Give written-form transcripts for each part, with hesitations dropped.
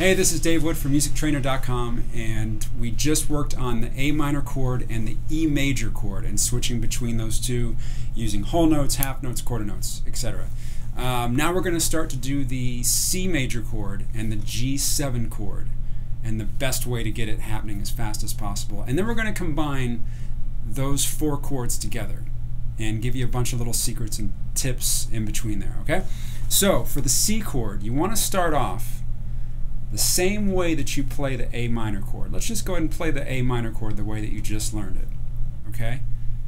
Hey, this is Dave Wood from musictrainer.com, and we just worked on the A minor chord and the E major chord and switching between those two using whole notes, half notes, quarter notes, etc. Now we're going to start to do the C major chord and the G7 chord and the best way to get it happening as fast as possible. And then we're going to combine those four chords together and give you a bunch of little secrets and tips in between there, okay? So for the C chord, you want to start off the same way that you play the A minor chord. Let's just go ahead and play the A minor chord the way that you just learned it, okay?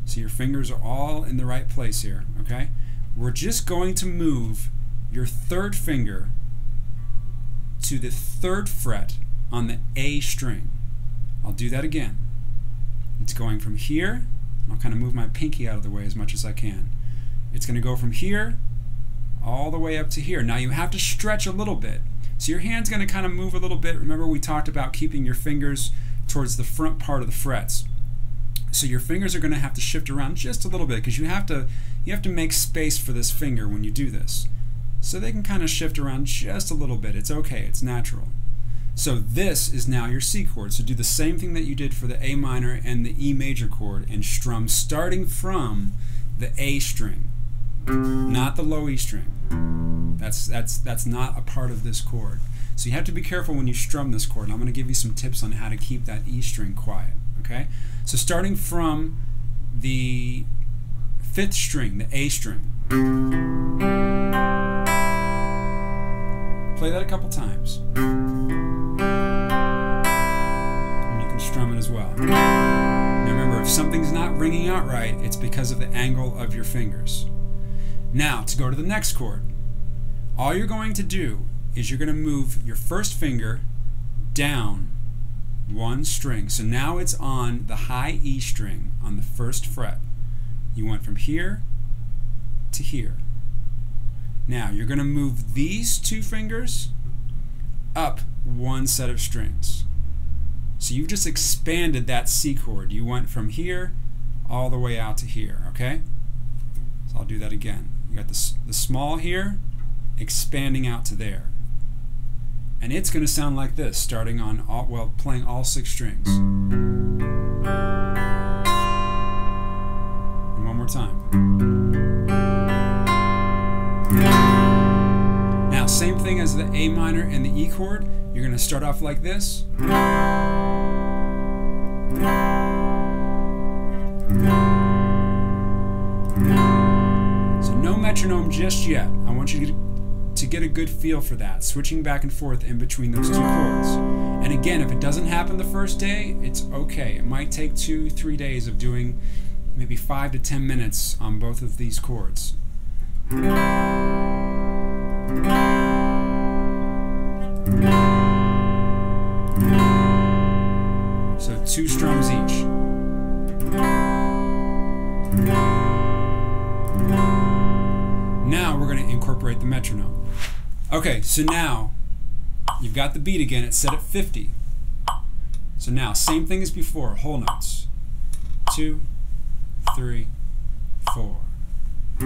So your fingers are all in the right place here, okay? We're just going to move your third finger to the third fret on the A string. I'll do that again. It's going from here. I'll kind of move my pinky out of the way as much as I can. It's going to go from here all the way up to here. Now you have to stretch a little bit. So your hand's going to kind of move a little bit. Remember we talked about keeping your fingers towards the front part of the frets. So your fingers are going to have to shift around just a little bit because you have to make space for this finger when you do this. So they can kind of shift around just a little bit. It's okay, it's natural. So this is now your C chord. So do the same thing that you did for the A minor and the E major chord and strum starting from the A string, not the low E string. That's not a part of this chord. So you have to be careful when you strum this chord. And I'm going to give you some tips on how to keep that E string quiet. Okay? So starting from the fifth string, the A string. Play that a couple times. And you can strum it as well. Now remember, if something's not ringing out right, it's because of the angle of your fingers. Now, to go to the next chord, all you're going to do is you're going to move your first finger down one string. So now it's on the high E string on the first fret. You went from here to here. Now you're going to move these two fingers up one set of strings. So you've just expanded that C chord. You went from here all the way out to here, okay? So I'll do that again. You got the small here expanding out to there. And it's going to sound like this, starting on playing all 6 strings. And one more time. Now, same thing as the A minor and the E chord. You're going to start off like this. So no metronome just yet. I want you to get a good feel for that, switching back and forth in between those two chords. And again, if it doesn't happen the first day, it's okay. It might take 2-3 days of doing maybe 5 to 10 minutes on both of these chords. So 2 strums each. Now we're going to incorporate the metronome. Okay, so now you've got the beat again. It's set at 50. So now, same thing as before, whole notes. 2, 3, 4. 2,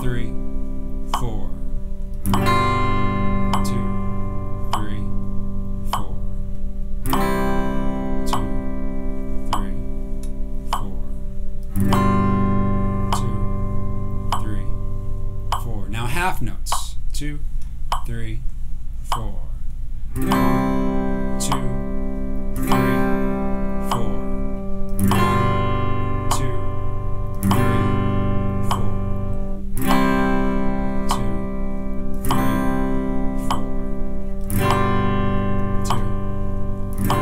3, 4. 2, 3, 4. 2, 3, 4. 2, 3, 4. Now half notes. 2, 3, 4. 2, 3, 4. 1, 2, 3, 4. 2, 3, 4. 2, 3,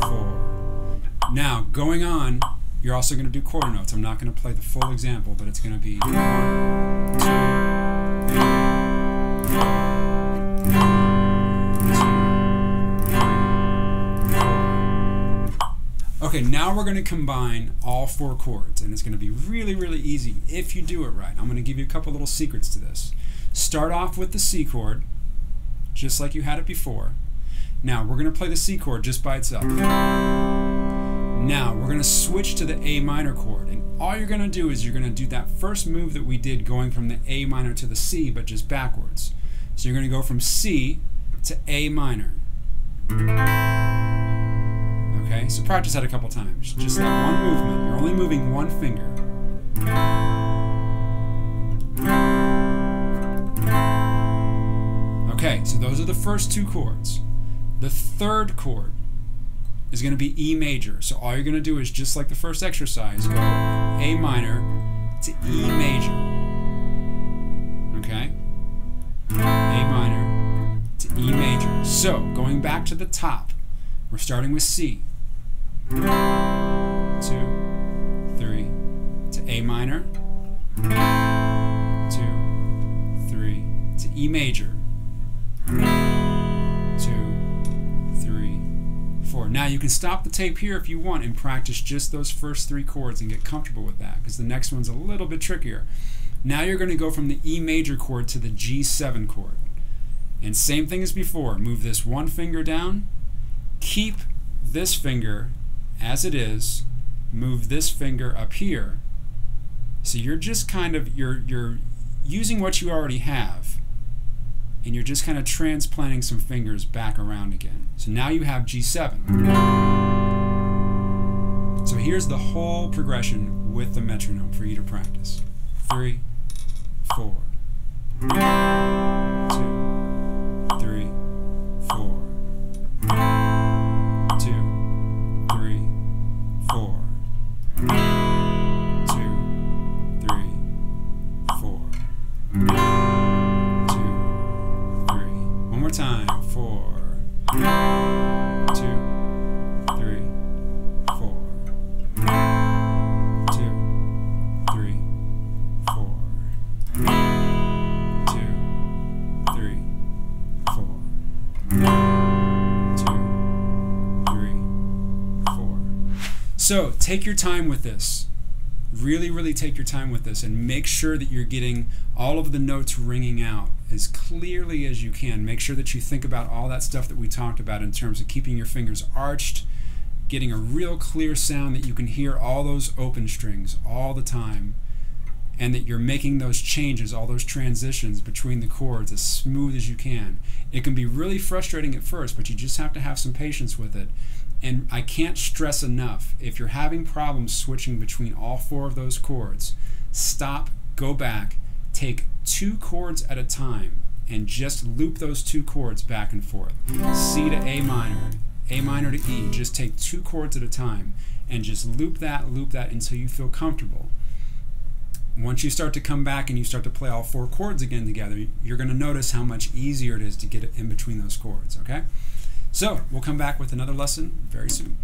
4. Now, going on, you're also going to do quarter notes. I'm not going to play the full example, but it's going to be 1, 2, 3, 4. Okay, now we're going to combine all 4 chords, and it's going to be really, really easy if you do it right. I'm going to give you a couple little secrets to this. Start off with the C chord, just like you had it before. Now, we're going to play the C chord just by itself. Now, we're going to switch to the A minor chord, and all you're going to do is you're going to do that first move that we did going from the A minor to the C, but just backwards. So you're going to go from C to A minor. Okay, so practice that a couple times. Just that one movement. You're only moving one finger. Okay, so those are the first two chords. The third chord is going to be E major. So all you're going to do is, just like the first exercise, go A minor to E major. Okay? A minor to E major. So, going back to the top, we're starting with C. 2, 3, to A minor. 2, 3, to E major. 2, 3, 4. Now you can stop the tape here if you want and practice just those first three chords and get comfortable with that, because the next one's a little bit trickier. Now you're going to go from the E major chord to the G7 chord. And same thing as before, move this one finger down, keep this finger as it is, move this finger up here. So you're just kind of, you're using what you already have, and you're just kind of transplanting some fingers back around again. So now you have G7. So here's the whole progression with the metronome for you to practice. 3, 4. 2, 3, 4. 2, 3, 4. 2, 3, 4. 2, 3. One more time. 4. 2, 3, 4. 2, 3, 4. 2, 3, 4. 2, 3, 4. So take your time with this. Really take your time with this, and make sure that you're getting all of the notes ringing out as clearly as you can. Make sure that you think about all that stuff that we talked about in terms of keeping your fingers arched, getting a real clear sound that you can hear all those open strings all the time, and that you're making those changes, all those transitions between the chords as smooth as you can. It can be really frustrating at first, but you just have to have some patience with it. And I can't stress enough, if you're having problems switching between all four of those chords, stop, go back, take 2 chords at a time, and just loop those 2 chords back and forth. C to A minor to E. Just take 2 chords at a time, and just loop that until you feel comfortable. Once you start to come back and you start to play all 4 chords again together, you're going to notice how much easier it is to get in between those chords, okay? So, we'll come back with another lesson very soon.